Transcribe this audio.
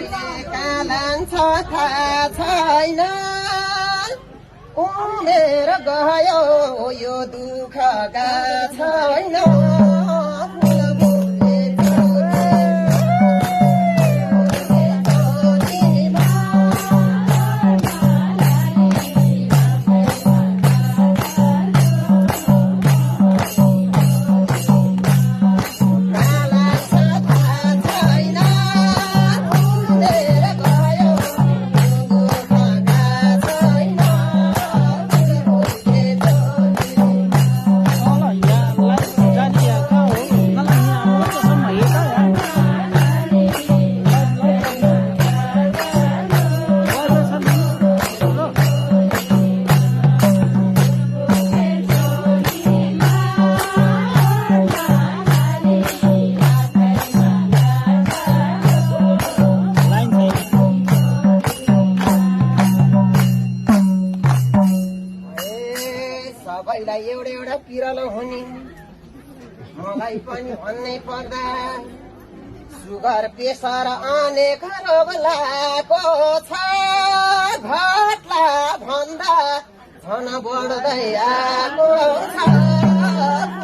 कहाँ लान्छ थाहा छैन उमेर गयो यो दुःखका छैन सबैलाई एउटा एउटा पिरलो हुने मलाई पनि भन्नै पर्दा सुगर प्रेसर अनेक रोग लागेको छ घटला भन्दा झन बढ्दै आएको छ